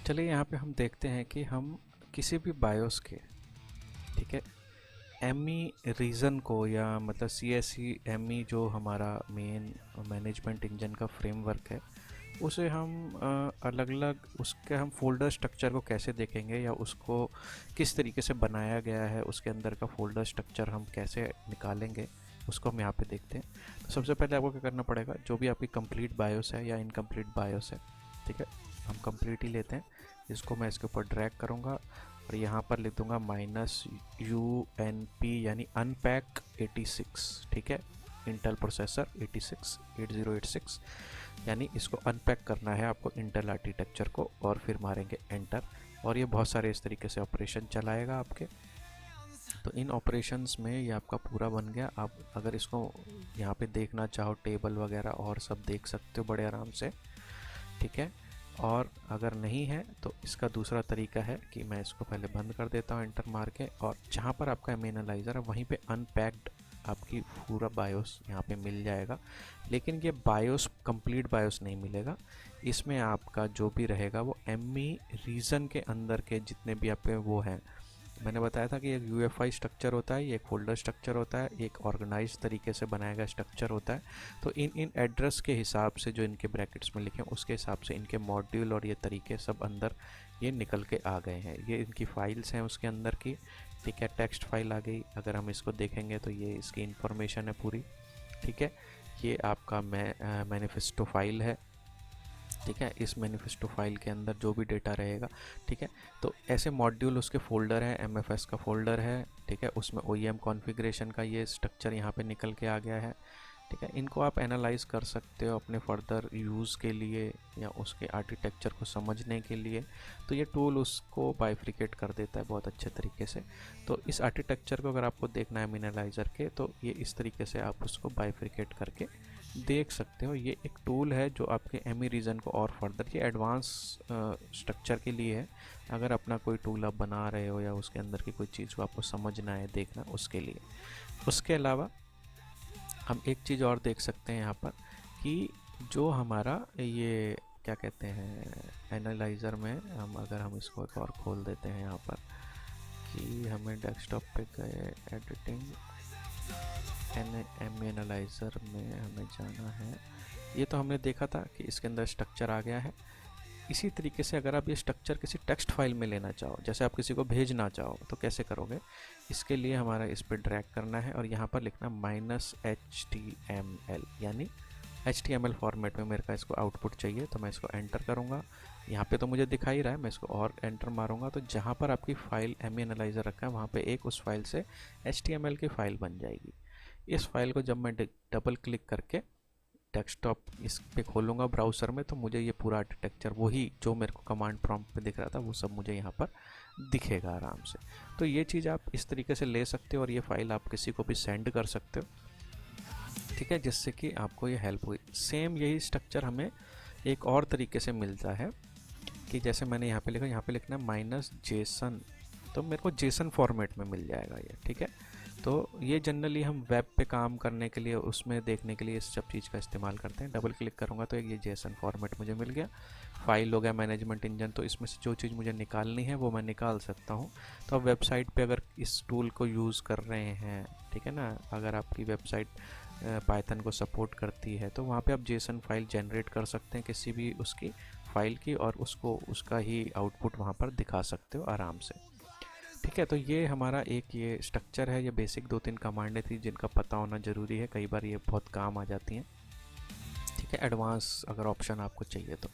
चलिए यहाँ पे हम देखते हैं कि हम किसी भी बायोस के, ठीक है, एमई रीज़न को, या मतलब सी एस सी एमई जो हमारा मेन मैनेजमेंट इंजन का फ्रेमवर्क है, उसे हम अलग अलग उसके हम फोल्डर स्ट्रक्चर को कैसे देखेंगे, या उसको किस तरीके से बनाया गया है, उसके अंदर का फोल्डर स्ट्रक्चर हम कैसे निकालेंगे, उसको हम यहाँ पे देखते हैं। तो सबसे पहले आपको क्या करना पड़ेगा, जो भी आपकी कंप्लीट बायोस है या इनकम्प्लीट बायोस है, ठीक है, हम कंप्लीट ही लेते हैं। इसको मैं इसके ऊपर ड्रैग करूँगा और यहाँ पर लिख दूँगा -UNP यानी अनपैक 86, ठीक है, इंटेल प्रोसेसर 8086, यानी इसको अनपैक करना है आपको इंटेल आर्किटेक्चर को, और फिर मारेंगे एंटर, और ये बहुत सारे इस तरीके से ऑपरेशन चलाएगा आपके। तो इन ऑपरेशंस में ये आपका पूरा बन गया। आप अगर इसको यहाँ पे देखना चाहो, टेबल वगैरह और सब देख सकते हो बड़े आराम से, ठीक है। और अगर नहीं है तो इसका दूसरा तरीका है कि मैं इसको पहले बंद कर देता हूँ एंटर मार के, और जहाँ पर आपका एम एनालाइज़र है वहीं पे अनपैक्ड आपकी पूरा बायोस यहाँ पे मिल जाएगा। लेकिन ये बायोस कंप्लीट बायोस नहीं मिलेगा, इसमें आपका जो भी रहेगा वो एमई रीजन के अंदर के जितने भी आपके वो हैं। मैंने बताया था कि एक यूएफआई स्ट्रक्चर होता है, ये एक फोल्डर स्ट्रक्चर होता है, एक ऑर्गेनाइज तरीके से बनाया गया स्ट्रक्चर होता है। तो इन एड्रेस के हिसाब से जो इनके ब्रैकेट्स में लिखे हैं उसके हिसाब से इनके मॉड्यूल और ये तरीके सब अंदर ये निकल के आ गए हैं। ये इनकी फाइल्स हैं उसके अंदर की, ठीक है। टेक्स्ट फाइल आ गई, अगर हम इसको देखेंगे तो ये इसकी इंफॉर्मेशन है पूरी, ठीक है। ये आपका मैनिफेस्टो फाइल है, ठीक है। इस मैनिफेस्टो फाइल के अंदर जो भी डेटा रहेगा, ठीक है। तो ऐसे मॉड्यूल उसके फोल्डर है, एमएफएस का फोल्डर है, ठीक है। उसमें ओईएम कॉन्फ़िगरेशन का ये स्ट्रक्चर यहाँ पे निकल के आ गया है, ठीक है। इनको आप एनालाइज कर सकते हो अपने फर्दर यूज़ के लिए या उसके आर्किटेक्चर को समझने के लिए। तो ये टूल उसको बाइफ्रिकेट कर देता है बहुत अच्छे तरीके से। तो इस आर्किटेक्चर को अगर आपको देखना है एनालाइज़र के, तो ये इस तरीके से आप उसको बाइफ्रिकेट करके देख सकते हो। ये एक टूल है जो आपके एमई रीजन को और फर्दर, ये एडवांस स्ट्रक्चर के लिए है। अगर अपना कोई टूल आप बना रहे हो या उसके अंदर की कोई चीज़ को आपको समझना है, देखना, उसके लिए। उसके अलावा हम एक चीज़ और देख सकते हैं यहाँ पर कि जो हमारा ये क्या कहते हैं एनालाइज़र में, हम इसको एक और खोल देते हैं यहाँ पर कि हमें डेस्कटॉप पे गए, एडिटिंग, एम एनालाइज़र में हमें जाना है। ये तो हमने देखा था कि इसके अंदर स्ट्रक्चर आ गया है। इसी तरीके से अगर आप ये स्ट्रक्चर किसी टेक्स्ट फाइल में लेना चाहो, जैसे आप किसी को भेजना चाहो, तो कैसे करोगे? इसके लिए हमारा इस पर ड्रैग करना है और यहाँ पर लिखना -HTML, यानी HTML फॉर्मेट में मेरे को इसको आउटपुट चाहिए। तो मैं इसको एंटर करूँगा, यहाँ पे तो मुझे दिखा ही रहा है, मैं इसको और एंटर मारूंगा तो जहाँ पर आपकी फ़ाइल एमई एनालाइज़र रखा है वहाँ पे एक उस फाइल से HTML की फ़ाइल बन जाएगी। इस फाइल को जब मैं डबल क्लिक करके डेस्कटॉप इस पे खोलूँगा ब्राउज़र में, तो मुझे ये पूरा आर्किटेक्चर, वही जो मेरे को कमांड प्रॉम्प्ट पे दिख रहा था, वो सब मुझे यहाँ पर दिखेगा आराम से। तो ये चीज़ आप इस तरीके से ले सकते हो और ये फ़ाइल आप किसी को भी सेंड कर सकते हो, ठीक है, जिससे कि आपको ये हेल्प हुई। सेम यही स्ट्रक्चर हमें एक और तरीके से मिलता है कि जैसे मैंने यहाँ पे लिखा, यहाँ पे लिखना है -JSON, तो मेरे को जेसन फॉर्मेट में मिल जाएगा ये, ठीक है। तो ये जनरली हम वेब पे काम करने के लिए, उसमें देखने के लिए इस सब चीज़ का इस्तेमाल करते हैं। डबल क्लिक करूँगा तो ये जेसन फॉर्मेट मुझे मिल गया। फाइल हो गया मैनेजमेंट इंजन, तो इसमें से जो चीज़ मुझे निकालनी है वो मैं निकाल सकता हूँ। तो आप वेबसाइट पे अगर इस टूल को यूज़ कर रहे हैं, ठीक है ना, अगर आपकी वेबसाइट पाइथन को सपोर्ट करती है तो वहाँ पे आप जेसन फाइल जनरेट कर सकते हैं किसी भी उसकी फ़ाइल की, और उसको उसका ही आउटपुट वहाँ पर दिखा सकते हो आराम से, ठीक है। तो ये हमारा एक ये स्ट्रक्चर है, ये बेसिक 2-3 कमांडें थी जिनका पता होना ज़रूरी है, कई बार ये बहुत काम आ जाती हैं, ठीक है, एडवांस अगर ऑप्शन आपको चाहिए तो।